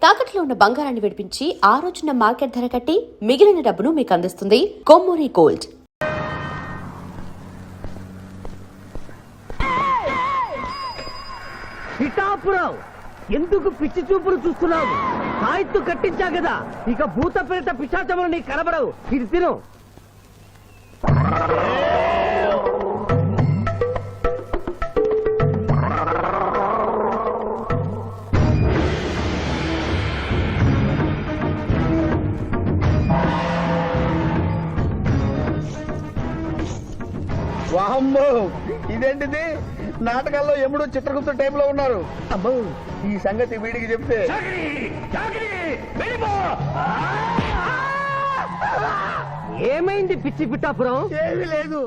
తాకట్లో ఉన్న బంగారాన్ని విడిపించి ఆ రోజున మార్కెట్ ధర కట్టి మిగిలిన డబ్బును మీకు అందిస్తుంది కొమ్మూరి గోల్డ్. పిఠాపురం ఎందుకు పిచ్చి చూపులు చూస్తున్నావు? సాయిత్తు కట్టించా కదా, ఇక భూత ప్రేత పిశాచములు నీకు కనబడవు. ఇది తిను. వాహమ్మో, ఇదేంటిది? నాటకాల్లో ఎముడు చిత్రగుప్త టైప్ లో ఉన్నారు. అమ్మో, ఈ సంగతి వీడికి చెప్తే ఏమైంది పిచ్చి పిఠాపురం? ఏమీ లేదు.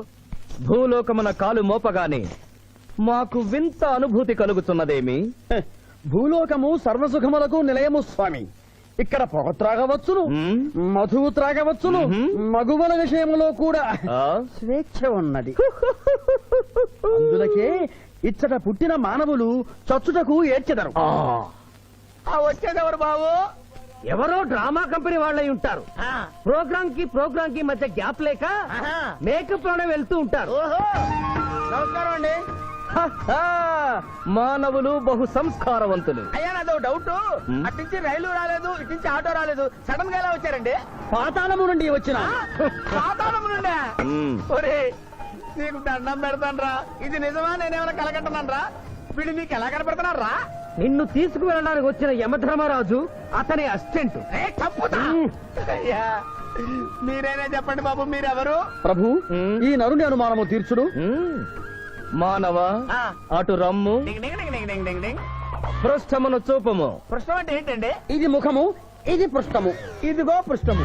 భూలోకమున కాలు మోపగానే మాకు వింత అనుభూతి కలుగుతున్నదేమి? భూలోకము సర్వసుఖములకు నిలయము స్వామి. ఇక్కడ పొగ త్రాగవచ్చును, మధువు త్రాగవచ్చును, మగువల విషయంలో కూడా స్వేచ్ఛ ఉన్నది. అందులకే ఇచ్చట పుట్టిన మానవులు చచ్చుటకు ఏడ్చెదరు. వచ్చేదెవరు బాబు? ఎవరో డ్రామా కంపెనీ వాళ్ళై ఉంటారు. ప్రోగ్రామ్ కి మధ్య గ్యాప్ లేక మేకప్ లోనే వెళ్తూ ఉంటారు. నమస్కారం అండి. మానవులు బహు సంస్కారవంతులు. అయ్యా, నాదో డౌట్. అట్నుంచి రైలు రాలేదు, ఇట్నుంచి ఆటో రాలేదు, సడన్ గా ఎలా వచ్చారండి? పాతాళము నుండి వచ్చిన. పాతాళము నుండి? ఒరే, నీకు దండం పెడతానరా, ఇది నిజమా? నేనేమైనా కలగట్టనరా? వీడు నీకు ఎలా కనపడుతున్నారా? నిన్ను తీసుకువెళ్ళడానికి వచ్చిన యమధర్మరాజు అతని అసిస్టెంట్. అయ్యా, మీరైనా చెప్పండి బాబు, మీరెవరు? ప్రభు, ఈ నరుని అనుమానము తీర్చుడు. మానవ, అటు రమ్ము, పృష్ఠమును చూపము. పృష్ఠం అంటే ఏంటండి? ఇది ముఖము, ఇది పృష్ఠము, ఇదిగో పృష్ఠము.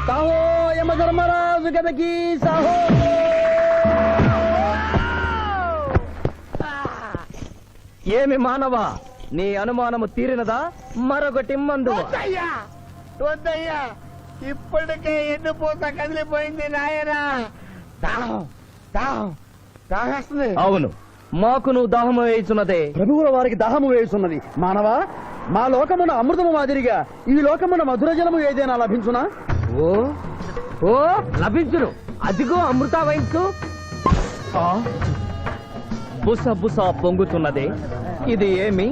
సాహో యమధర్మరాజు గదకి సాహో. ఏమి మానవ, నీ అనుమానము తీరినదా? మరొకటి మందు. వద్దయ్యా, ఇప్పటికే ఎన్ను పూత కదిలిపోయింది నాయనా. దాహం దాహం దాహేస్తుంది. అవును, మాకును దాహము వేయుచున్నదే. ప్రభువుల వారికి దాహము వేయుచున్నది. మానవా, మా లోకమున అమృతము మాదిరిగా ఈ లోకమున మధుర జలము ఏదైనా లభించునా? ఓ ఓ లభించును. అదిగో అమృత వయస్సు. బుస బుస పొంగుతున్నదే, ఇది ఏమి?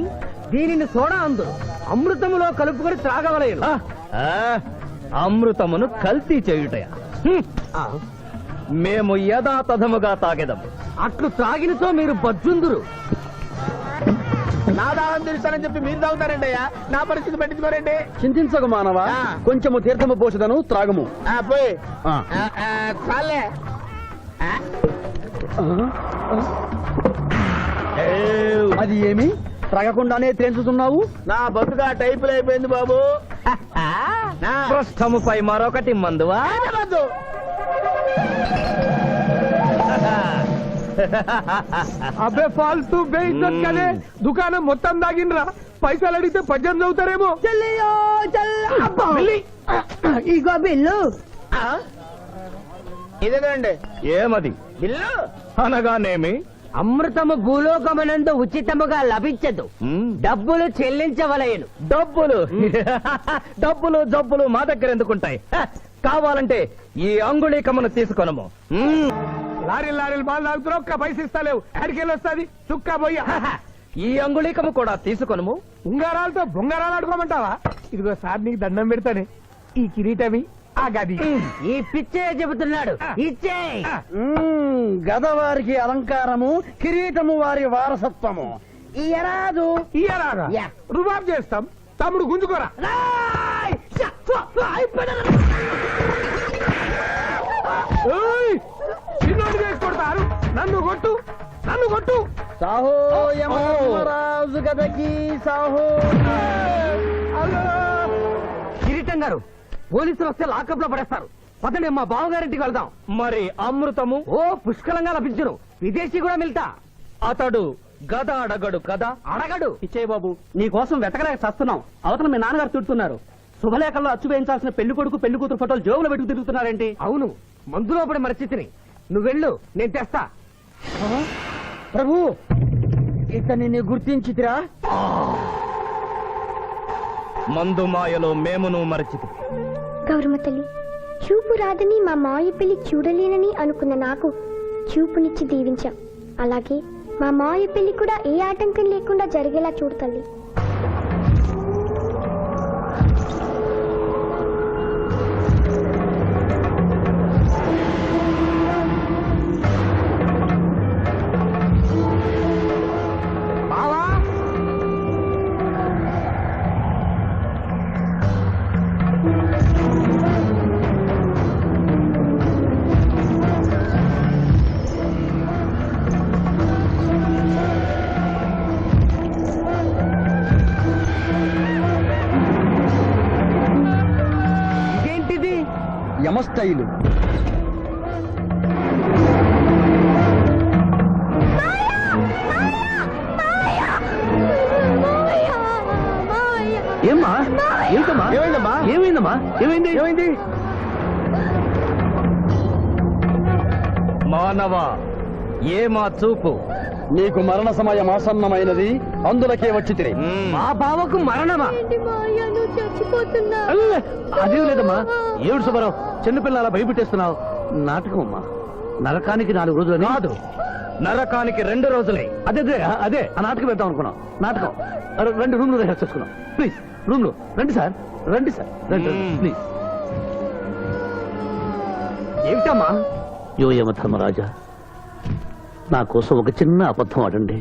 దీనిని సోడా అందు అమృతములో కలుపుకొని త్రాగవలేను. అమృతమును కల్తీ చేయుటయా? మేము యథాతథముగా తాగెదము. అట్లు త్రాగినతో మీరు బజ్జుందురు. నా దాహం తెలుస్తానని చెప్పి మీరు తాగుతారండి అయ్యా. నా పరిస్థితి పట్టించుకోరండి. చింతించకు మానవా, కొంచెము తీర్థము పోషదను, త్రాగము. పోయి చాలే. అది ఏమి? త్రాగకుండానే తేల్చుతున్నావు? నా బతుగా టైపులు అయిపోయింది బాబు. పృష్ఠముపై మరొకటి మందువా? అబ్బే ఫాల్తూ బేయిజ్జత్ కదే, దుకాణం మొత్తం దాగినరా. పైసలు అడిగితే 18 అవుతారేమో. ఇగో బిల్లు. ఇదేనండి ఏమది? బిల్లు అనగానేమి? అమృతము భూలోకమునందు ఉచితముగా లభించదు, డబ్బులు చెల్లించవలయను. డబ్బులు డబ్బులు జబ్బులు మా దగ్గర ఎందుకుంటాయి? కావాలంటే ఈ అంగుళీకమును తీసుకొనము. లారీలు బాల్ తాగుతున్నావు, ఒక్క పైసలు ఇస్తలేవు. ఆడికెళ్ళి వస్తుంది చుక్కా పోయి. ఈ అంగుళీకము కూడా తీసుకొనము. ఉంగరాలతో బొంగరాలు ఆడుకోమంటావా? ఇదిగో సార్, నీకు దండం పెడతానే. ఈ కిరీటమి, ఆ గది. ఈ పిచ్చే చెబుతున్నాడు, ఇచ్చే. గద వారికి అలంకారము, కిరీటము వారి వారసత్వము. ఇయరాదు ఇయ్యరారా? రుబాబ్ చేస్తాం. తమ్ముడు గుంజుకోరా. చిన్నోడు చేసి కొడతారు. నన్ను కొట్టు, నన్ను కొట్టు. సాహో యమధర్మరాజు గదకి సాహో. కిరీటం గారు, పోలీసులు వస్తే లాకప్ లో పడేస్తారు. పదండి, మా బావగారింటికి వెళ్దాం. మరి అమృతము? ఓ పుష్కలంగా లభించును. విదేశీ కూడా మిల్తా. అతడు గద అడగడు కదా? అడగడు. ఇచ్చేయి బాబు, నీ కోసం వెతకలేక చస్తున్నాం. అవతల మీ నాన్నగారు తిడుతున్నారు. శుభలేఖల్లో అచ్చు వేయించాల్సిన పెళ్లి కొడుకు పెళ్లి కూతురు ఫోటోలు జోబులు పెట్టుకు తిరుగుతున్నారేంటి? అవును, మందులో పడి మరచితిని. నువ్వెళ్ళు, నేను తెస్తా. ప్రభు, ఇతన్ని గుర్తించితిరా? మందు మాయలో మేమును మరచితి. గౌరమ్మ తల్లి, చూపు రాదని మా మాయ పెళ్లి చూడలేనని అనుకున్న నాకు చూపునిచ్చి దీవించాం. అలాగే మా మాయ పెళ్లి కూడా ఏ ఆటంకం లేకుండా జరిగేలా చూడు తల్లి. ఇదేంటిది? యమస్టైలు. ఏమ్మా? ఏంటమ్మా? ఏమైందమ్మా? ఏమైందమ్మా? ఏమైంది? ఏమైంది? మానవ ఏ మా చూపు. నీకు మరణ సమయం ఆసన్నమైనది, అందులకే వచ్చితిరి. మా బావకు మరణమా? చచ్చిపోతున్నా. అదేం లేదమ్మా. ఏడు సుబ్బారావు, చిన్నపిల్ల అలా భయపెట్టేస్తున్నావు. నాటకం అమ్మా. నరకానికి 4 రోజులు కాదు, నరకానికి 2 రోజులే. అదే అదే అదే ఆ నాటకం పెడతాం అనుకున్నాం. నాటకం 2 రూమ్లు రిహార్స్ చేసుకున్నాం. ప్లీజ్ రూమ్ లో రండి సార్, రండి సార్, రండి ప్లీజ్. ఏమిటమ్మా? యోయమ ధర్మరాజా, నా కోసం ఒక చిన్న అబద్ధం ఆడండి.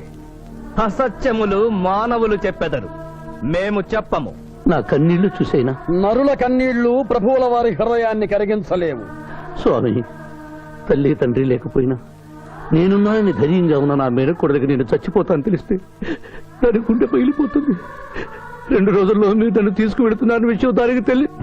అసత్యములు మానవులు చెప్పెదరు, మేము చెప్పము. నా కన్నీళ్లు చూసేనా? నరుల కన్నీళ్లు ప్రభువుల వారి హృదయాన్ని కరిగించలేవు. స్వామి, తల్లి తండ్రి లేకపోయినా నేనున్నానని ధైర్యంగా ఉన్న నా మేనకోడలికి నేను చచ్చిపోతాను తెలిస్తే దాని గుండె పగిలిపోతుంది. 2 రోజుల్లో మీరు నన్ను తీసుకువెడుతున్నాను విషయం దానికి తెలియదు.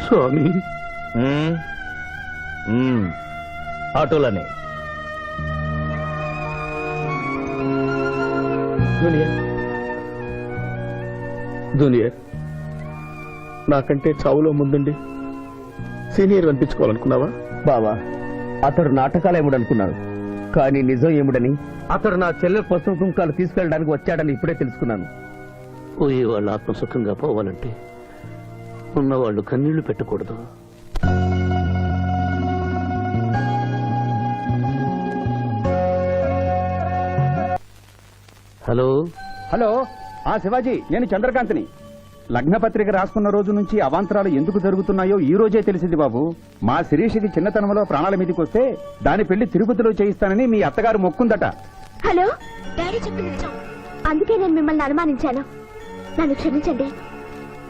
స్వామి, అటులనే జూనియర్, నాకంటే చావులో ముందుండి సీనియర్ అనిపించుకోవాలనుకున్నావా? బావా, అతడు నాటకాలు ఏముడనుకున్నాడు, కానీ నిజం ఏముడని అతడు నా చెల్లె పసుపు కుంకాలు తీసుకెళ్ళడానికి వచ్చాడని ఇప్పుడే తెలుసుకున్నాను. పోయే వాళ్ళు ఆత్మసుఖంగా పోవాలంటే ఉన్నవాళ్ళు కన్నీళ్లు పెట్టకూడదు. హలో హలో, శివాజీ, నేను చంద్రకాంత్ని. లగ్నపత్రిక రాసుకున్న రోజు నుంచి అవాంతరాలు ఎందుకు జరుగుతున్నాయో ఈ రోజే తెలిసింది బాబు. మా శిరీషికి చిన్నతనంలో ప్రాణాల మీదకి వస్తే దాని పెళ్లి తిరుపతిలో చేయిస్తానని మీ అత్తగారు మొక్కుందట. హలో, డాడీ చెప్పి వచ్చాం. అందుకే నేను మిమ్మల్ని అనుమానించాను. నన్ను క్షమించండి.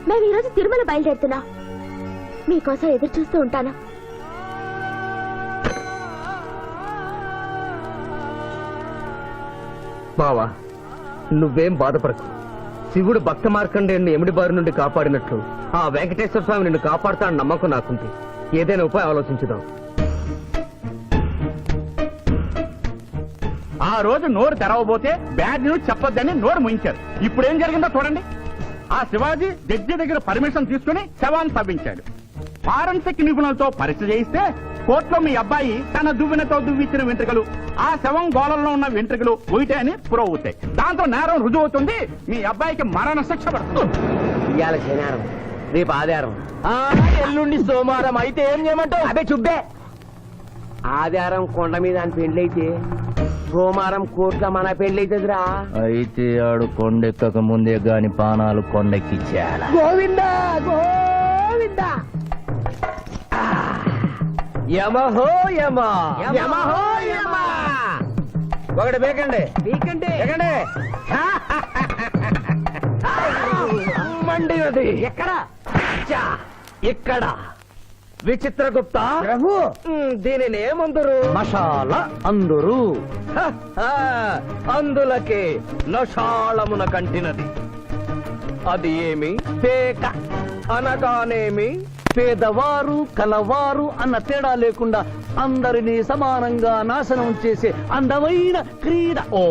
మేము ఈరోజు తిరుమల బయలుదేరుతున్నా. మీకోసం ఎదురు చూస్తూ ఉంటాను. బావా, నువ్వేం బాధపడకు. శివుడు భక్త మార్కండేయుని ఎమిడి బారి నుండి కాపాడినట్లు ఆ వెంకటేశ్వర స్వామి నిన్ను కాపాడుతాడని నమ్మకం నాకుంది. ఏదైనా ఉపాయం ఆలోచించుదాం. ఆ రోజు నోరు తెరవబోతే బ్యాడ్ న్యూస్ చెప్పొద్దని నోరు ముయించారు. ఇప్పుడు ఏం జరిగిందో చూడండి. ఆ శివాజీ జడ్జి దగ్గర పర్మిషన్ తీసుకుని శవాన్ని తవ్వించాడు. ఫారెన్సిక్ నిపుణులతో పరీక్ష చేయిస్తే కోర్టులో మీ అబ్బాయి తన దువ్వెనతో దువ్విచ్చిన వెంట్రుకలు, ఆ శవం గోళంలో ఉన్న వెంట్రుకలు ఒకటే అని ప్రూవ్ అవుతాయి. దాంతో నేరం రుజువు అవుతుంది. మీ అబ్బాయికి మరణ శిక్ష పడుతుంది. ఇవాళ శనివారం, రేపు ఆదివారం, ఎల్లుండి సోమవారం. అయితే ఏం చేయమంటావు? అదే చుబ్బే. ఆదివారం కొండ మీద అని పెండ్లైతే సోమవారం కోట్ల మన పెండ్లైతుందిరా. అయితే ఆడు కొండెక్కక ముందే గాని పానాలు కొండెక్కిచ్చేయాల. గోవిందా గోవిందా. యమహో యమ, యమహో యమ. ఒకటి బేకండి, వీకండి బేకండి. మండినది ఎక్కడ? చా, ఇక్కడ. విచిత్రగుప్త ప్రభు, దీనిని ఏమందరు? మసాల అందరు. అందులకే నషాళమున కంటినది. అది ఏమి? పేక అనగానేమి? పేదవారు కలవారు అన్న తేడా లేకుండా అందరినీ సమానంగా నాశనం చేసే అందమైన క్రీడ. ఓ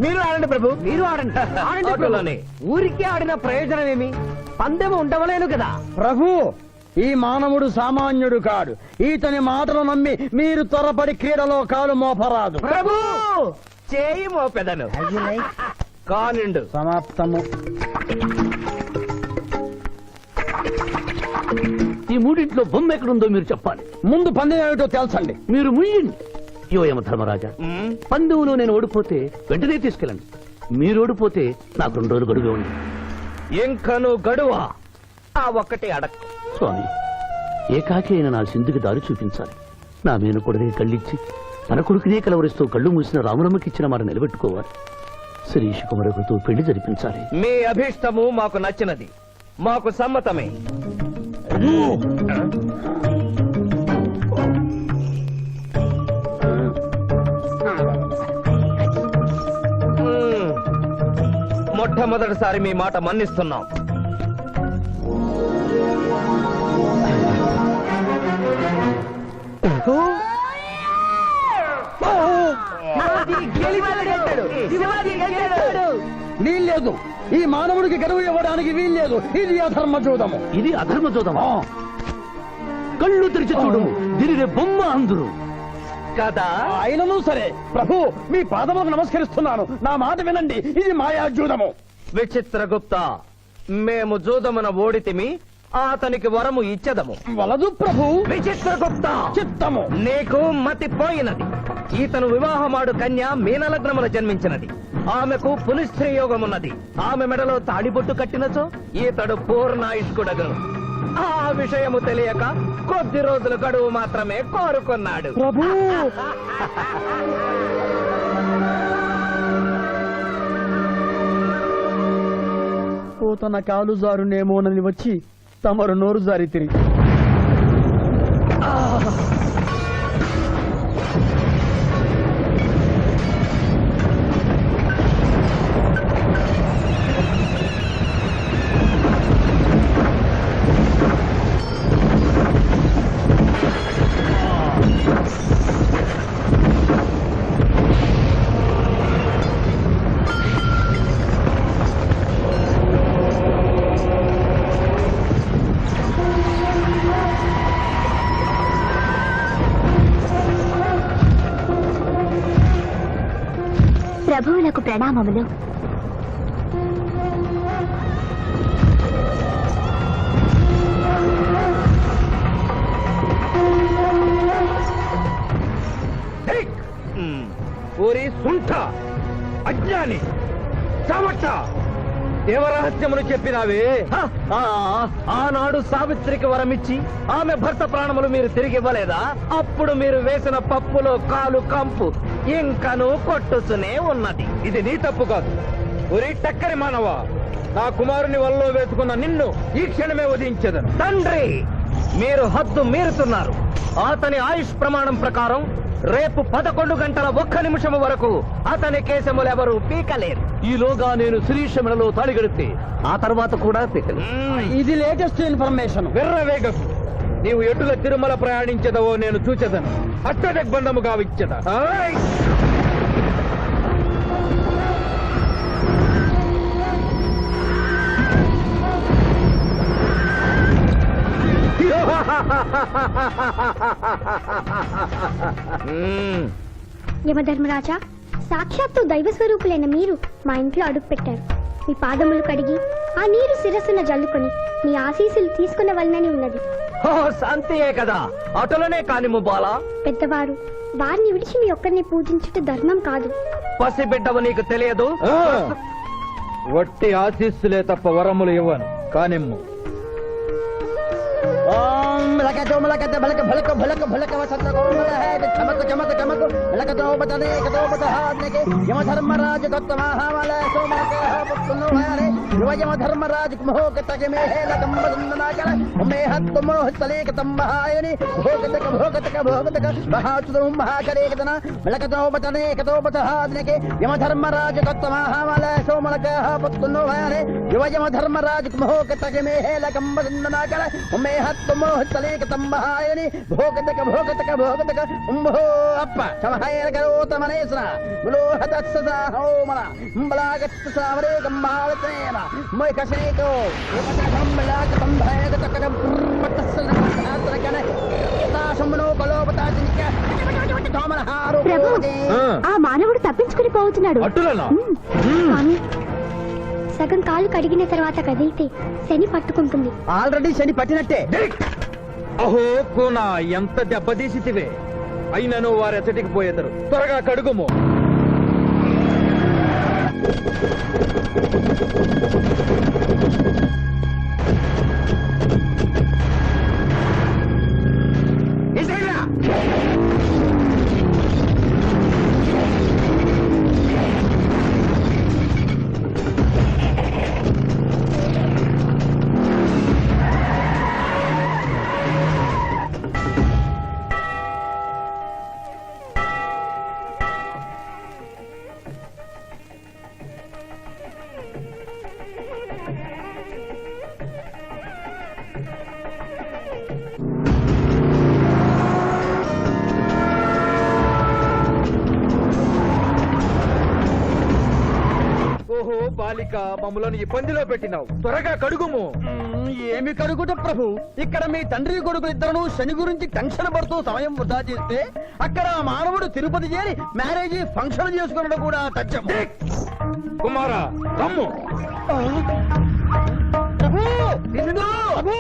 మీరు ఆడండి ప్రభు, మీరు ఆడండి. ఆడండి ప్రభు. ఆటలోనే. ఊరికే ఆడిన ప్రయోజనం ఏమి? పందెము ఉండవలేను కదా. ప్రభు, ఈ మానవుడు సామాన్యుడు కాడు. ఈతని మాటలు నమ్మి మీరు త్వరపడి క్రీడలో కాలు మోపరాదు. ప్రభు చేయి మోపెదను. కానిండు. సమాప్తము. ఈ మూడింట్లో బొమ్మ ఎక్కడుందో మీరు చెప్పాలి. ముందు పందెం ఏమిటో తెలుసండి. మీరు ముయ్యండి. యోయమ ధర్మరాజా, పందెంలో నేను ఓడిపోతే వెంటనే తీసుకెళ్ళండి. మీరు ఓడిపోతే నాకు 2 రోజులు గడువే ఉంది. ఇంకను గడువా? ఆ ఒక్కటి అడక్. స్వామి, ఏకాకి అయిన నా సింధుకి దారి చూపించాలి. నా మీద కొడుకు కళ్ళిచ్చి తన కొడుకునే కలవరిస్తూ కళ్ళు మూసిన రామరమ్మకి ఇచ్చిన మాట నిలబెట్టుకోవాలి. శిరీష్ కుమారుడితో పెళ్లి జరిపించాలి. మీ అభీష్టము మాకు నచ్చినది, మాకు సమ్మతమే. మొట్టమొదటిసారి మీ మాట మన్నిస్తున్నాం. వీల్లేదు. ఈ మానవుడికి గడువు ఇవ్వడానికి వీల్లేదు. ఇది అధర్మ జూదము. ఇది అధర్మ జోదమా? కళ్ళు తెరిచి చూడు, దీనిని బొమ్మ అందురు కదా. అయినను సరే ప్రభు, మీ పాదములకు నమస్కరిస్తున్నాను. నా మాట వినండి. ఇది మాయా జూదము. విచిత్రగుప్త, మేము జూదమున ఓడితిమి, అతనికి వరము ఇచ్చదము. వలదు ప్రభు. విచిత్రగుప్త, చిత్తము. నీకు మతి పోయినది. ఈతను వివాహమాడు కన్య మీనలగ్నమున జన్మించినది. ఆమెకు పునిస్త్రీ యోగమున్నది. ఆమె మెడలో తాడిబొట్టు కట్టినచో ఈతడు పూర్ణాయుష్కుడగను. ఆ విషయము తెలియక కొద్ది రోజుల గడువు మాత్రమే కోరుకున్నాడు. ప్రభు, తన కాలు జారునేమోనని వచ్చి తమరు నోరు జారి తిరిగి ప్రభువులకు ప్రణామములు. ఊరి సుంఠ, అజ్ఞాని, చమట, దేవరహస్యమును చెప్పినావే. ఆనాడు సావిత్రికి వరమిచ్చి ఆమె భర్త ప్రాణములు మీరు తిరిగి ఇవ్వలేదా? అప్పుడు మీరు వేసిన పప్పులో కాలు కంపు ఇంకను కొట్టుతూనే ఉన్నది. ఇది నీ తప్పు కాదు. ఒరి టక్కరి మానవ, నా కుమారుని వల్లో వేసుకున్న నిన్ను ఈ క్షణమే వధించదను. తండ్రి, మీరు హద్దు మీరుతున్నారు. అతని ఆయుష్ ప్రమాణం ప్రకారం రేపు 11 గంటల 1 నిమిషం వరకు అతని కేశములెవరూ పీకలేరు. ఈలోగా నేను శిరీష మెడలో తాళిగడితే ఆ తర్వాత కూడా పీకలేదు. ఇది లేటెస్ట్ ఇన్ఫర్మేషన్. వెర్రవేగకు. నీవు ఎటుల తిరుమల ప్రయాణించదవో నేను చూచెదను. అష్టదిగ్బంధము గావిచ్చద. యమధర్మరాజా, సాక్షాత్తు దైవ స్వరూపులైన మీరు మా ఇంట్లో అడుగు పెట్టారు. మీ పాదములు కడిగి ఆ నీరు శిరస్సున జల్లుకొని మీ ఆశీస్సులు తీసుకునవలనని ఉన్నది. ఓ శాంతియే కదా, అటులనే కానిము బాలా. పెద్దవారు, వారిని విడిచి మీ ఒక్కరిని పూజించుట ధర్మం కాదు. పసిబిడ్డవు నీకు తెలియదు. వట్టి ఆశీస్సులే తప్ప వరములు ఇవ్వను. కానిమ్ము. ఓం లకతో మలకత బలక భలక భలక భలక వసంత గోమల హే చమక చమక చమక లకతో బతనే కతో బతహానకే యమ ధర్మరాజ దత్తమహామల సోమకే యువజమ ధర్మరాజు మహోగతమే హేళకంబనాగల మేహత్మోహతలేకతంబహాయని భోగతక భోగతక భోగతక మహాచుదం మహాకరేకతన మలకతోపతనేకతోపతహాదినకే యమధర్మరాజు తత్తమహామల సోమలక పత్తును వాయని యువజమ ధర్మరాజు మహోగతమే హేళకంబనాగల మేహత్మోహతలేకతంబహాయని భోగతక భోగతక భోగతక ఉంభో అప్ప సమహేరకరోతమనేశ్వర ములోహతత్సదా హోమల అంబలాగత్త సామరే గంబావతేన మై కసేతో యమతకంబలాక సంభయగతకం పట్టసనకన తాశమునో కలోపతాజినిక తోమలహారు ప్రభు ఆ మానవుడు తప్పించుకుని పోతున్నాడు స్వామి, సగం కాలు కడిగిన తర్వాత కదిలితే శని పట్టుకుంటుంది. ఆల్రెడీ శని పట్టినట్టే. అహో కోనా ఎంత దెబ్బతీసితివే, అయినను వారెచ్చటికి పోయేదరు. త్వరగా కడుగుము. ఓహో బాలిక, మమ్మలను ఈ పందిలో పెట్టినావు. త్వరగా కడుగుము. ఏమి కడుగుట ప్రభు, ఇక్కడ మీ తండ్రి కొడుకు ఇద్దరు శని గురించి టెన్షన్ పడుతూ సమయం వృధా చేస్తే అక్కడ ఆ మానవుడు తిరుపతి చేరి మ్యారేజ్ ఫంక్షన్ చేసుకున్నట్టు కూడా తచ్చం. కుమారా కమ్ము. ప్రభు ఇదిగో ప్రభు.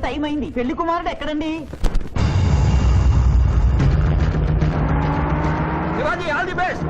టైం అయింది. పెళ్లి కుమారుడు ఎక్కడండి? Shivaji all the best.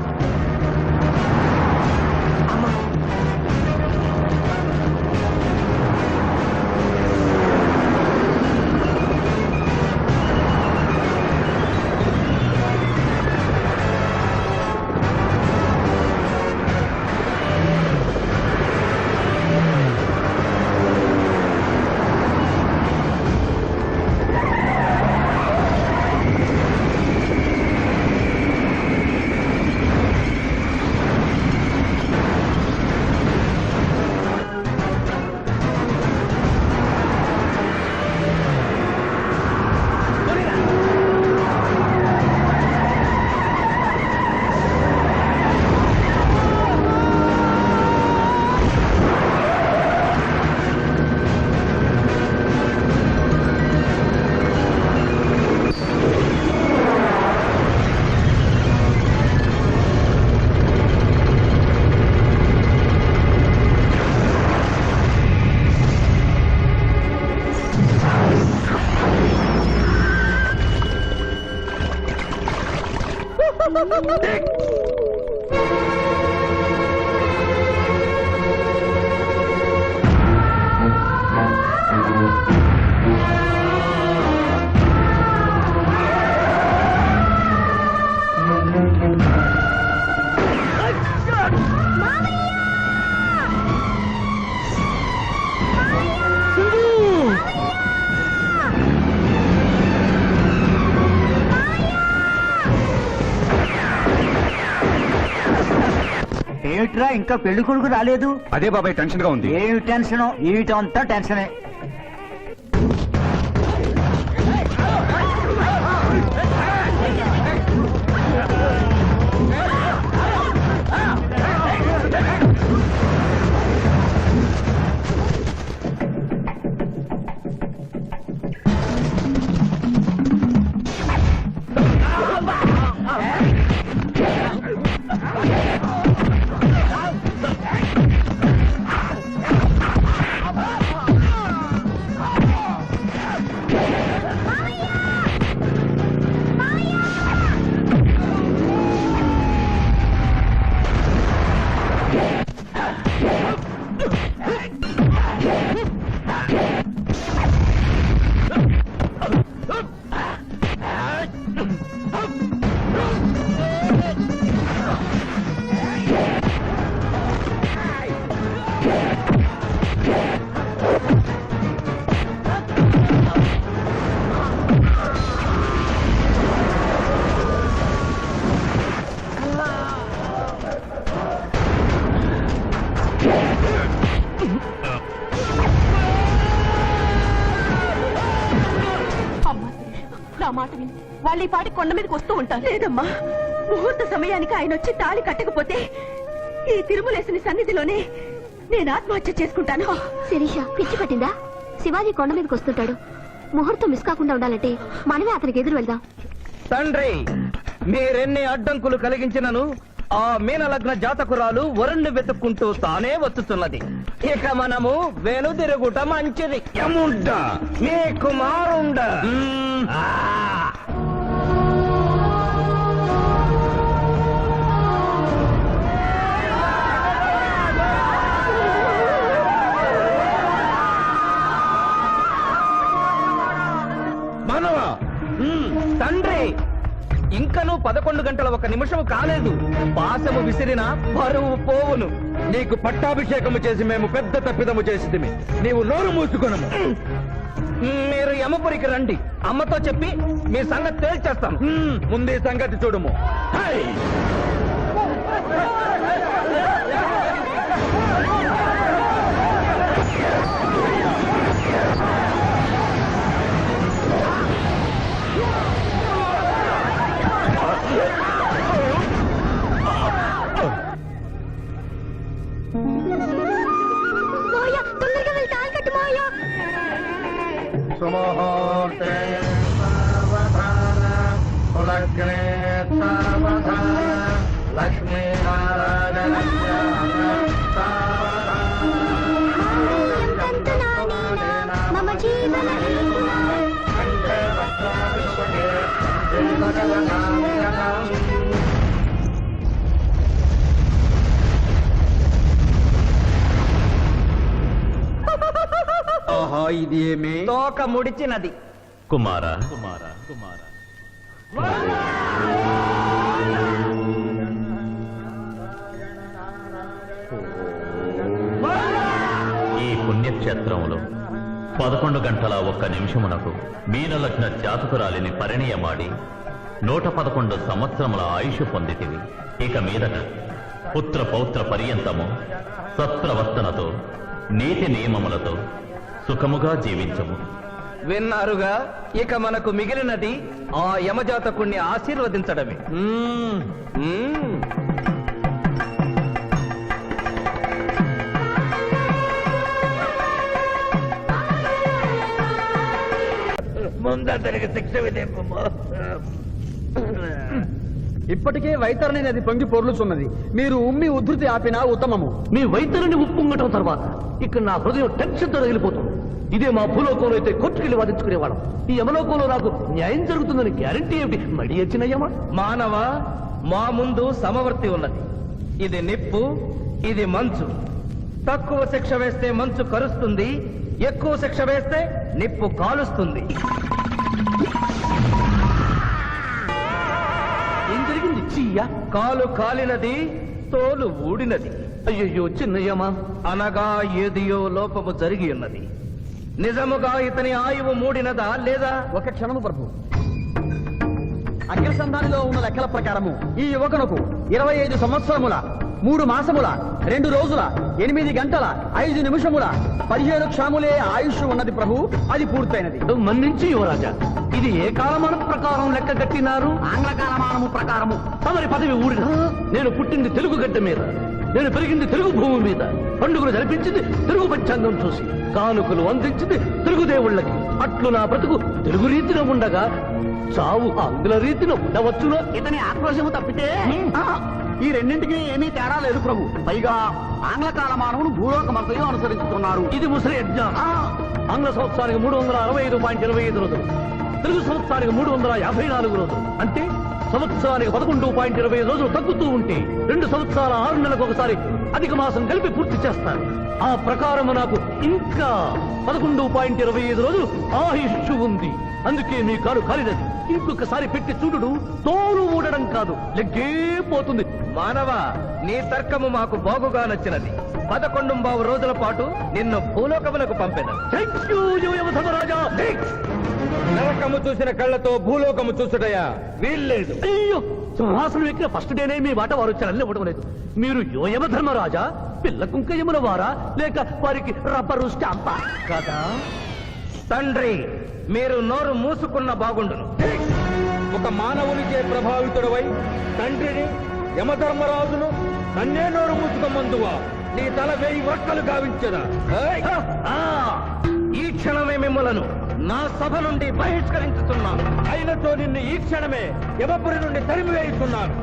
ఏమిట్రా ఇంకా పెళ్లి కొడుకు రాలేదు? అదే బాబాయ్ టెన్షన్ గా ఉంది. ఏమి టెన్షన్? ఏమిటంతా టెన్షనే. నా మాట విని వాళ్ళు ఈ పాటి కొండ మీదకి వస్తూ ఉంటారు. లేదమ్మా, ముహూర్త సమయానికి ఆయన వచ్చి తాళి కట్టకపోతే ఈ తిరుమలేసిన సన్నిధిలోనే నేను ఆత్మహత్య చేసుకుంటాను. శిరీష పిచ్చి పట్టిందా? శివాజీ కొండ మీదకి వస్తుంటాడు. ముహూర్తం మిస్ కాకుండా ఉండాలంటే మనమే అతనికి ఎదురు వెళ్దాం. తండ్రి, మీరెన్ని అడ్డంకులు కలిగించినను ఆ మీనలగ్న జాతకురాలు వరుణ్ణి వెతుక్కుంటూ తానే వచ్చుతున్నది. ఇక మనము వెనుదిరుగుట మంచిది. మీ కుమారుండ మనవా? తండ్రి, ఇంకనూ 11 గంటల 1 నిమిషం కాలేదు. పాశము విసిరిన పరువు పోవును. నీకు పట్టాభిషేకము చేసి మేము పెద్ద తప్పిదము చేసిదిమి. నీవు నోరు మూసుకొనము. మీరు యమపురికి రండి. అమ్మతో చెప్పి మీ సంగతి తేల్చేస్తాను. ముందు ఈ సంగతి చూడము. మాయా, తొందరగా వెళ్ళి తాళి కట్టు మాయా. సుముహూర్తే సర్వధాన కులగ్నే సర్వధాన లక్ష్మీనారాయణస్య మమ జీవన ఆహా, ఇది ఏమి? తోక ముడిచినది. కుమారా, ఈ పుణ్యక్షేత్రంలో 11 గంటల 1 నిమిషమునకు మీనలగ్న జాతకురాలిని పరిణయమాడి 111 సంవత్సరముల ఆయుష్ పొందితివి. ఇక మీదట పుత్ర పౌత్ర పర్యంతము సత్ప్రవర్తనతో నీతి నియమములతో సుఖముగా జీవించము. విన్నారుగా? ఇక మనకు మిగిలినది ఆ యమజాతకుణ్ణి ఆశీర్వదించడమే. ముందరికి శిక్ష విధింపు. ఇప్పటికే వైతరణి నది పొంగి పొర్లుచున్నది. మీరు ఉమ్మి ఉధృతి ఆపినా ఉత్తమము. మీ వైద్యుని ఉప్పొంగటం తర్వాత ఇక్కడ నా హృదయం టెన్షన్ తో రగిలిపోతుంది. ఇదే మా భూలోకంలో అయితే కోర్టుకెళ్ళి వాదించుకునేవాళ్ళం. ఈ యమలోకంలో నాకు న్యాయం జరుగుతుందని గ్యారంటీ ఏమిటి? మడి వచ్చినయ్యమా? మానవ, మా ముందు సమవర్తి ఉన్నది. ఇది నిప్పు, ఇది మంచు. తక్కువ శిక్ష వేస్తే మంచు కరుస్తుంది, ఎక్కువ శిక్ష వేస్తే నిప్పు కాలుస్తుంది. ఏం జరిగింది? చీయ కాలు కాలినది, తోలు ఊడినది. అయ్యయ్యో చిన్నయ్యమా, అనగా ఏదియో లోపము జరిగి ఉన్నది. నిజముగా ఇతని ఆయువు మూడినదా లేదా? ఒక క్షణము ప్రభు. అగ్రసంధానిలో ఉన్న లెక్కల ప్రకారము ఈ యువకునకు 25 సంవత్సరముల 3 మాసముల 2 రోజుల 8 గంటల 5 నిమిషముల 17 క్షణములే ఆయుష్ ఉన్నది ప్రభు. అది పూర్తయినది. మన్నించి యువరాజా, ఇది ఏ కాలమానం ప్రకారం లెక్క కట్టినారు? ఆంగ్ల కాలమానము ప్రకారము. తమరి పదవి ఊడిన. నేను పుట్టింది తెలుగు గడ్డ మీద, నేను పెరిగింది తెలుగు భూమి మీద, పండుగలు జరిపించింది తెలుగు పంచాంగం చూసి, కానుకలు అందించింది తెలుగు దేవుళ్ళకి. అట్లు నా బ్రతుకు తెలుగు రీతిలో ఉండగా చావు ఆంగ్ల రీతిలో ఉండవచ్చునో? ఇతని ఆక్రోశము తప్పితే ఈ రెండింటికి ఏమీ తేడా లేదు ప్రభు. పైగా ఆంగ్ల కాలమానమును భూలోకమంతయు అనుసరిస్తున్నారు. ఇది ముసలి యజ్ఞం. ఆంగ్ల సంవత్సరానికి 365.25 రోజులు, తెలుగు సంవత్సరానికి 354 రోజులు. అంటే సంవత్సరానికి 11.25 రోజులు తగ్గుతూ ఉంటే 2 సంవత్సరాల 6 నెలలకు ఒకసారి అధిక మాసం కలిపి పూర్తి చేస్తారు. ఆ ప్రకారము నాకు ఇంకా 11.25 రోజులు ఆయుష్షు ఉంది. అందుకే మీ కారు కాలినది. ఇంకొకసారి పెట్టి చూడు, తోలు ఊడడం కాదు, లెగ్గే పోతుంది. మానవ, నీ తర్కము మాకు బాగుగా నచ్చినది. 11 రోజుల పాటు నిన్ను భూలోకములకు పంపెను. నరకము చూసిన కళ్ళతో భూలోకము చూసుటయా వీల్లేదు. అయ్యో, సింహాసనం ఎక్కిన ఫస్ట్ డేనే మీ మాట వారు వచ్చారని ఇవ్వడం లేదు. మీరు యోయమ ధర్మరాజా, పిల్ల కుంక యమున వారా, లేక వారికి రబ్బరు స్టాంపా కదా? తండ్రి, మీరు నోరు మూసుకున్న బాగుండును. ఒక మానవునికే ప్రభావితుడవై తండ్రిని యమధర్మరాజును నన్నే నోరు మూసుకోమందువా? నీ తల 1000 వక్కలు గావించదా? ఈ క్షణమే మిమ్మలను నా సభ నుండి బహిష్కరించుతున్నాను. అయినతో నిన్ను ఈ క్షణమే యమపురి నుండి తరిమి వేయిస్తున్నాను.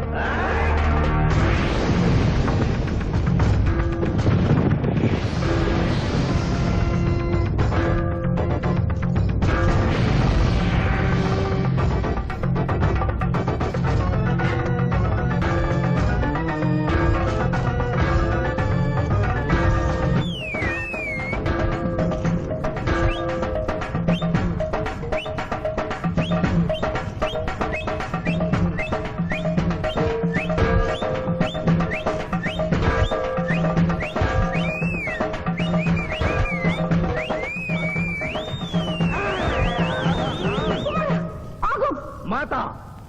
మాత,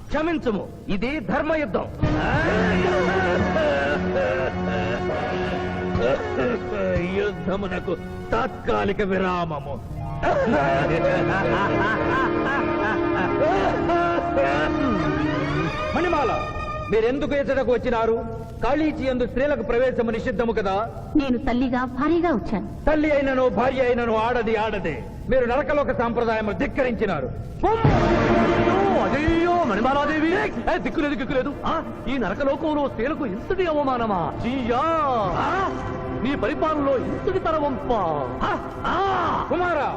క్షమించుము, ఇది ధర్మయుద్ధం. యుద్ధమునకు తాత్కాలిక విరామము. మణిమాల, మీరెందుకు ఎచ్చటకు వచ్చినారు? కాళీచి యందు స్త్రీలకు ప్రవేశము నిషిద్ధము కదా? నేను తల్లిగా భారీగా వచ్చాను. తల్లి అయినను భార్య అయినను ఆడది ఆడదే. మీరు నరకలోక సాంప్రదాయము ధిక్కరించినారు. అయ్యో మణిమాలాదేవి, దిక్కులేదు. ఈ నరకలోకంలో స్త్రీలకు ఇంతటి అవమానమా? చీయా, నీ పరిపాలనలో ఇంతటి తరవంపా? కుమారా,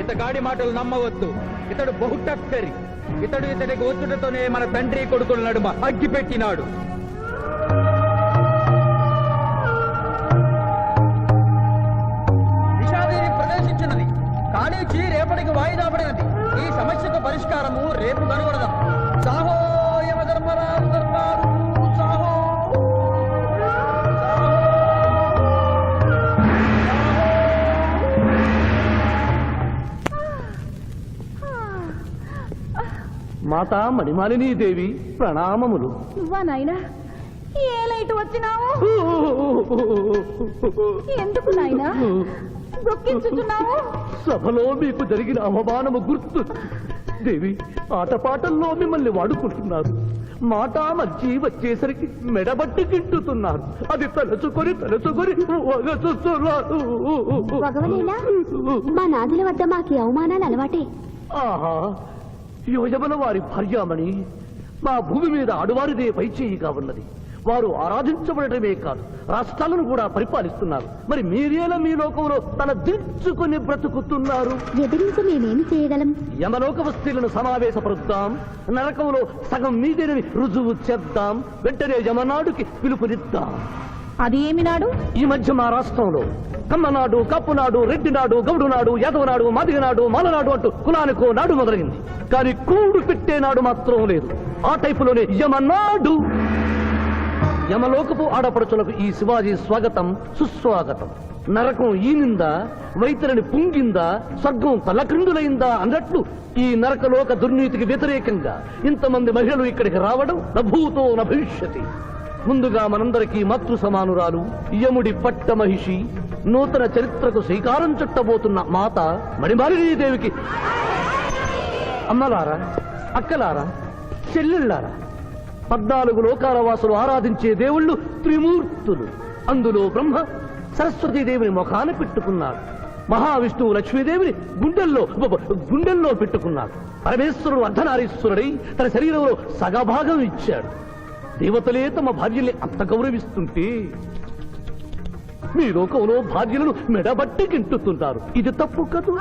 ఇతగాడి మాటలు నమ్మవద్దు. ఇతడు బహుటక్కరి. ఇతడికి వచ్చుటతోనే మన తండ్రి కొడుకుల నడుమ అగ్గి పెట్టినాడు. నిషాదేవి ప్రవేశించినది. కాళీచి రేపటికి వాయిదా పడినది. ఈ సమస్యకు పరిష్కారము రేపు కనుగొడదాం. సాహో యమధర్మరాజు దర్బారు, సాహో. మాతా మణిమాలినీ దేవి, ప్రణామములు. నువ్వా నాయనా? ఏ లైట్ వచ్చినావు? ఎందుకు నాయనా దుఃఖించుచున్నావు? సభలో మీకు జరిగిన అవమానము గుర్తు. దేవి, ఆటపాటల్లో మిమ్మల్ని వాడుకుంటున్నారు. మాట మర్చి వచ్చేసరికి మెడబట్టి గిట్టుతున్నారు. అది తలుచుకొని వగచుస్తున్నారు. వగవలేలా? మా నాదుల వద్ద మాకు అవమానాలు అలవాటే. ఆహా, యోజమల వారి భార్యామణి మా భూమి మీద ఆడువారిదే పైచేయిగా ఉన్నది. వారు ఆరాధించబడటమే కాదు, రాష్ట్రాలను కూడా పరిపాలిస్తున్నారు. మరి మీరేలా మీ లోకంలో తల దించుకుని బ్రతుకుతున్నారు? ఎదిరించి మేమేమి చేయగలం? యమలోక వస్తువులను సమావేశపరుద్దాం, నరకంలో సగం మీదేనని రుజువు చేద్దాం. వెంటనే యమనాడుకి పిలుపునిద్దాం. అది ఏమి నాడు? ఈ మధ్య మా రాష్ట్రంలో కమ్మనాడు, కప్పునాడు, రెడ్డినాడు, గౌడునాడు, యాదవనాడు, మాదిగనాడు, మాలనాడు అంటూ కులానికో నాడు మొదలైంది. కానీ కూడు పెట్టే నాడు మాత్రం లేదు. ఆ టైపులోనే యమనాడు. యమలోకపు ఆడపడుచులకు ఈ శివాజీ స్వాగతం సుస్వాగతం. నరకం ఈనిందా, వైతరిని పుంగిందా, స్వర్గం తలక్రిందులైందా అన్నట్లు ఈ నరకలోక దుర్నీతికి వ్యతిరేకంగా ఇంతమంది మహిళలు ఇక్కడికి రావడం నభూతో నభవిష్యతి. ముందుగా మనందరికీ మాతృ సమానురాలు యముడి పట్ట మహిషి, నూతన చరిత్రకు శ్రీకారం చుట్టబోతున్న మాత మణిమాలినీదేవికి అమ్మలారా, అక్కలారా, చెల్లెళ్ళారా, 14 లోకాల వాసులు ఆరాధించే దేవుళ్ళు త్రిమూర్తులు. అందులో బ్రహ్మ సరస్వతీదేవిని ముఖాన పెట్టుకున్నాడు, మహావిష్ణువు లక్ష్మీదేవిని గుండెల్లో పెట్టుకున్నాడు, పరమేశ్వరుడు అర్ధనారీశ్వరుడై తన శరీరంలో సగభాగం ఇచ్చాడు. దేవతలే తమ భార్యల్ని అంత గౌరవిస్తుంటే మీ లోకంలో భార్యలను మెడబట్టి గింటుతుంటారు. ఇది తప్పు కదూ.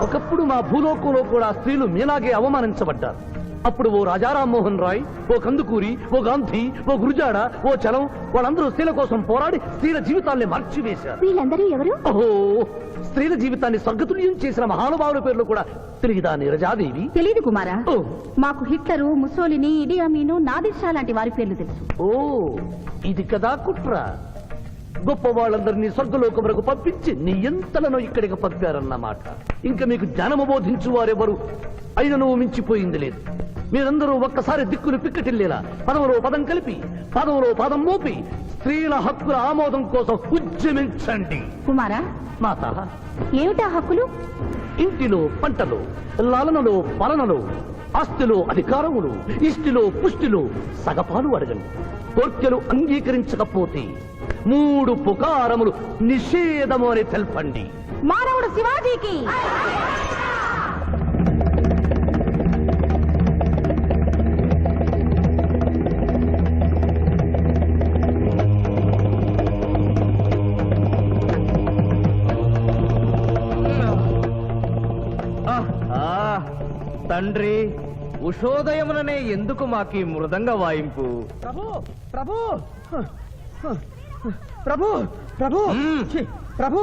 ఒకప్పుడు మా భూలోకంలో కూడా స్త్రీలు మీలాగే అవమానించబడ్డారు. అప్పుడు ఓ రాజా రామ్మోహన్ రాయ్, ఓ కందుకూరి, ఓ గాంధీ, ఓ గురుజాడ, ఓ చలం వాళ్ళందరూ స్త్రీల కోసం పోరాడి స్త్రీల జీవితాల్ని మార్చివేశారు. వీళ్ళందరూ ఎవరు? ఓహో, స్త్రీల జీవితాన్ని స్వర్గతుల్యం చేసిన మహానుభావుల పేర్లు కూడా తెలియదా నీరజాదేవి? తెలీదు కుమారా. ఓ మాకు హిట్లరు, ముసోలిని, ఇడి అమీను, నాదిర్ షా లాంటి వారి పేర్లు తెలుసు. ఓ ఇది కదా కుట్ర. గొప్ప వాళ్ళందరినీ స్వర్గలోకములకు పంపించి నీ ఎంతలను ఇక్కడికి పంపారన్నమాట. ఇంకా మీకు జ్ఞానము బోధించు వారెవరు అయినను మించిపోయింది లేదు. మీరందరూ ఒక్కసారి దిక్కులు పిక్కటిల్లేలా పదములో పదం కలిపి, పదములో పదం మోపి స్త్రీల హక్కుల ఆమోదం కోసం ఉద్యమించండి. కుమారా, మాత, ఏమిటా హక్కులు? ఇంటిలో పంటలో, లాలనలో పాలనలో, ఆస్తిలో అధికారములు, ఇష్టిలో పుష్టిలో సగపాలు అడగండి. కోర్కెలు అంగీకరించకపోతే 3 పుకారములు నిషేధము అని తెల్పండి. మానవుడు శివాజీకి. తండ్రి, ఉషోదయముననే ఎందుకు మాకీ మృదంగ వాయింపు? ప్రభు ప్రభు ప్రభు ప్రభు ఛీ, ప్రభు,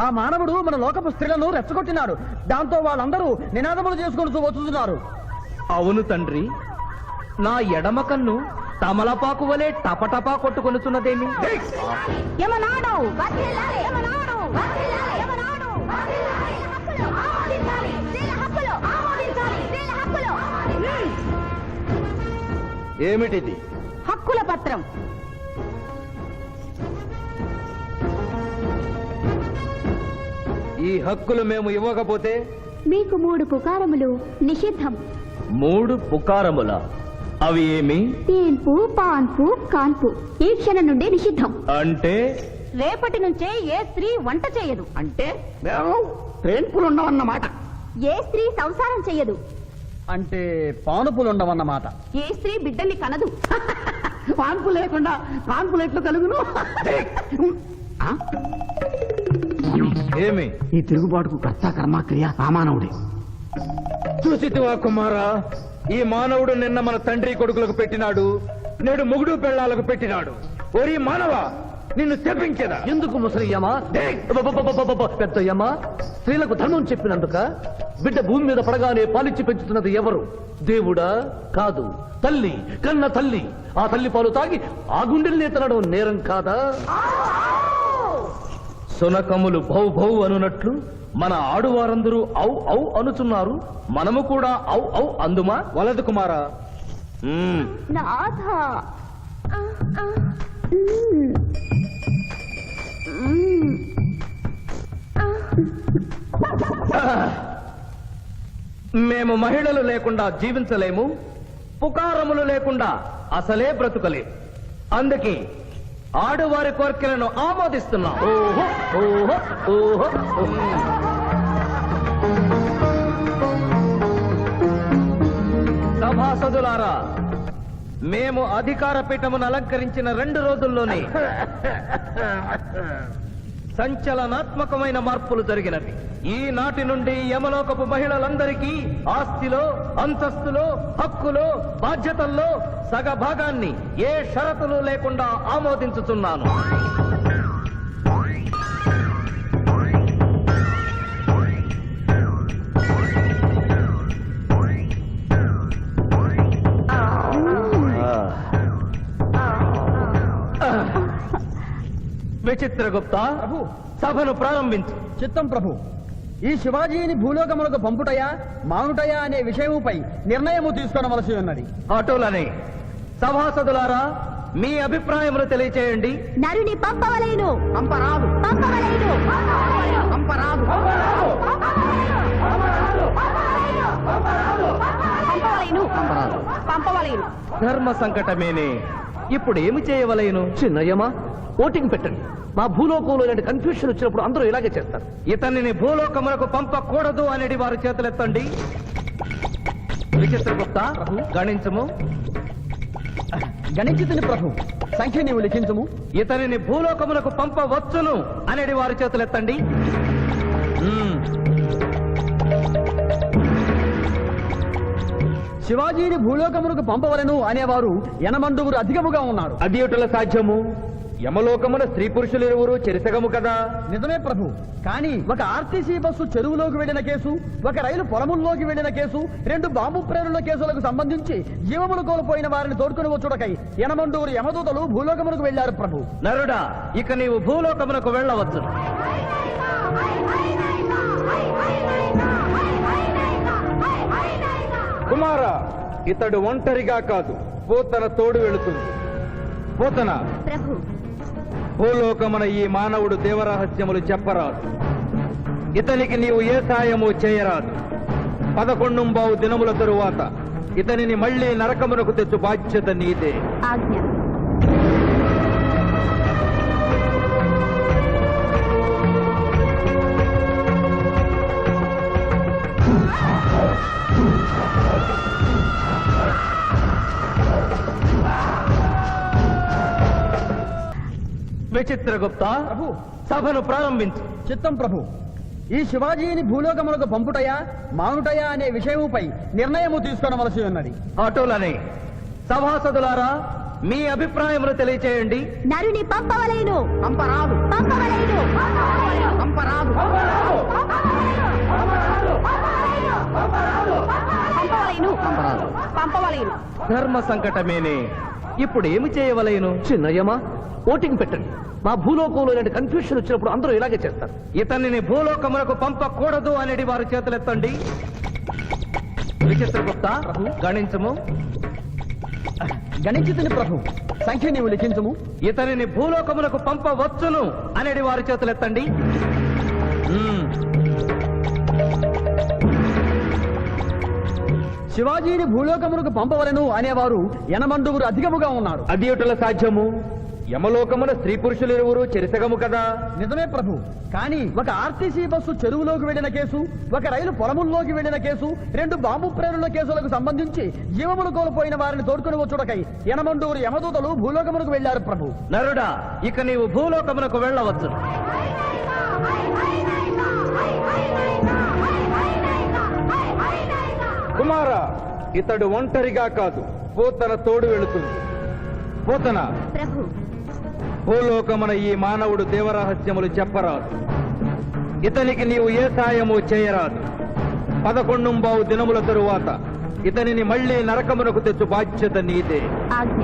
ఆ మానవుడు మన లోకపు స్త్రీలను రెచ్చగొట్టినాడు. దాంతో వాళ్ళందరూ నినాదములు చేసుకుంటూ వస్తున్నారు. అవును తండ్రి, నా ఎడమ కన్ను తమలపాకు వలె టపటపా కొట్టుకొనుచున్నదేమి? యమనాడు వర్ధిల్లాలి, యమనాడు వర్ధిల్లాలి, యమనాడు వర్ధిల్లాలి. హక్కులు ఆమోదించాలి, స్త్రీల హక్కులు ఆమోదించాలి, స్త్రీల హక్కులు. ఏమిటిది? హక్కుల పత్రం. ఈ హక్కులు మేము ఇవ్వకపోతే మీకు 3 పుకారములు నిషిద్ధం. 3 పుకారముల? అవి ఏమి? తేన్పు, పాన్పు, కాన్పు ఈ క్షణం నుండి నిషిద్ధం. అంటే రేపటి నుంచే ఏ స్త్రీ వంట చేయదు. అంటే ట్రేన్పులు ఉండవన్నమాట. ఏ స్త్రీ సంసారం చెయ్యదు. అంటే పానుపులు ఉండవన్నమాట. ఏ స్త్రీ బిడ్డల్ని కనదు. పాన్పు లేకుండా పాన్పులు ఎట్లు కలుగును? ఏమి? ఈ తిరుగుబాటుకు కర్త కర్మ క్రియ సామానవుడే. చూసితివా కుమారా, ఈ మానవుడు నిన్న మన తండ్రి కొడుకులకు పెట్టినాడు, నేడు మొగుడు పెళ్ళాలకు పెట్టినాడు. ఓరి మానవ, నిన్ను శపించదా? ఎందుకు ముసలియమా, పెద్దయ్యమా? స్త్రీలకు ధర్మం చెప్పినందుక? బిడ్డ భూమి మీద పడగానే పాలిచ్చి పెంచుతున్నది ఎవరు? దేవుడా? కాదు, తల్లి, కన్న తల్లి. ఆ తల్లి పాలు తాగి ఆ గుండెల్ని తినడం నేరం కాదా? సునకములు భౌ భౌ అనునట్లు మన ఆడువారందరూ ఔ ఔ అనుచున్నారు. మనము కూడా ఔ ఔ అందుమా? వలదు కుమారా. నాథ. మేము మహిళలు లేకుండా జీవించలేము, పుకారములు లేకుండా అసలే బ్రతుకలేము. అందుకే ఆడువారి కోరికలను ఆమోదిస్తున్నాం. ఓహో ఓహో ఓహో. సభాసదులారా, మేము అధికార పీఠమును అలంకరించిన 2 రోజుల్లోనే సంచలనాత్మకమైన మార్పులు జరిగినవి. ఈనాటి నుండి యమలోకపు మహిళలందరికీ ఆస్తిలో, అంతస్తులో, హక్కులో, బాధ్యతల్లో సగభాగాన్ని ఏ షరతులు లేకుండా ఆమోదించుతున్నాను. విచిత్రగుప్త సభను ప్రారంభించు. చిత్తం ప్రభు. ఈ శివాజీని భూలోకములకు పంపుటయా మానుటయా అనే విషయముపై నిర్ణయము తీసుకొనవలసి ఉన్నది. అటులనే సభాసదులారా మీ అభిప్రాయములు తెలియచేయండి. నరుని పంపవలేను. పంపరాదు. పంపవలేను. పంపరాదు. పంపవలేను. పంపవలేను. ధర్మ సంకటమేనే. ఇప్పుడు ఏమి చేయవలేను? చిన్నయ్యమా ఓటింగ్ పెట్టండి. మా భూలోకంలో ఇలాంటి కన్ఫ్యూషన్ వచ్చినప్పుడు అందరూ ఇలాగే చేస్తారు. ఇతనిని భూలోకములకు పంపకూడదు అనేది వారి చేతులెత్తండి. విచిత్రగుప్త గణించము. గణించుతుని ప్రభు. సంఖ్య నీవు లిఖించుము. ఇతనిని భూలోకములకు పంపవచ్చును అనేది వారి చేతులెత్తండి. శివాజీని భూలోకములకు పంపవలను అనేవారు ఎనమండుగురు అధికముగా ఉన్నారు. అది ఎటుల సాధ్యము? యమలోకమున స్త్రీ పురుషులు ఇరువురు చెరిసగము కదా. నిజమే ప్రభు. కానీ ఒక ఆర్టీసీ బస్సు చెరువులోకి వెళ్లిన కేసు, ఒక రైలు పొలముల్లోకి వెళ్లిన కేసు, 2 బాంబు ప్రేరుల కేసులకు సంబంధించి జీవములు కోల్పోయిన వారిని తోడుకుని వచ్చుటకై ఎనమండుగురు యమదూతలు భూలోకమునకు వెళ్లారు ప్రభు. నరుడా, ఇక నీవు భూలోకమునకు వెళ్ళవచ్చు. కుమార, ఇతడు ఒంటరిగా కాదు, పోతన తోడు వెళుతుంది. పోతన, ప్రభు. భూలోకమున ఈ మానవుడు దేవరహస్యములు చెప్పరాదు. ఇతనికి నీవు ఏ సాయము చేయరాదు. 11 దినముల తరువాత ఇతనిని మళ్లీ నరకమునకు తెచ్చు బాధ్యత నీదే. ఆజ్ఞ. విచిత్రగుప్త ప్రభు. సభను ప్రారంభించు. చిత్తం ప్రభు. ఈ శివాజీని భూలోకములకు పంపుటయా మానుటయా అనే విషయముపై నిర్ణయము తీసుకొనవలసి ఉన్నది. అటులనే సభాసదులారా మీ అభిప్రాయములు తెలియచేయండి. నరుని పంపవలేను. పంపరాదు. పంపవలేను. పంపరాదు. పంపవలేను. పంపవలేను. ధర్మ సంకటమేనే. ఇప్పుడు ఏమి చేయవలేను? చిన్నయ్యమా ఓటింగ్ పెట్టండి. మా భూలోకంలో ఇలాంటి కన్ఫ్యూషన్ వచ్చినప్పుడు అందరూ ఇలాగే చేస్తారు. ఇతనిని భూలోకమునకు పంపకూడదు అనేది వారి చేతులెత్తండి. విచిత్రగుప్త గణించము. గణించుతుని ప్రభు. సంఖ్య నీవు లిఖించుము. ఇతనిని భూలోకమునకు పంపవచ్చును అనేది వారి చేతులెత్తండి. శివాజీని భూలోకమునకు పంపవలను అనేవారు ఎనమండుగురు అధికముగా ఉన్నారు. అది ఎటుల సాధ్యము? యమలోకమున స్త్రీ పురుషులు ఇరువురు చెరిసగము కదా. నిజమే ప్రభు. కానీ ఒక ఆర్టీసీ బస్సు చెరువులోకి వెళ్లిన కేసు, ఒక రైలు పొలముల్లోకి వెళ్లిన కేసు, 2 బాంబు ప్రేరుల కేసులకు సంబంధించి జీవములు కోల్పోయిన వారిని తోడుకుని వచ్చుటకై ఎనమండుగురు యమదూతలు భూలోకమునకు వెళ్లారు ప్రభు. నరుడా, ఇక నీవు భూలోకమునకు వెళ్ళవచ్చు. కుమార, ఇతడు ఒంటరిగా కాదు, పోతన తోడు వెళుతుంది. పోతన, ప్రభు. భూలోకమున ఈ మానవుడు దేవరహస్యములు చెప్పరాదు. ఇతనికి నీవు ఏ సాయము చేయరాదు. 11 దినముల తరువాత ఇతనిని మళ్లీ నరకమునకు తెచ్చు బాధ్యత నీదే. ఆజ్ఞ.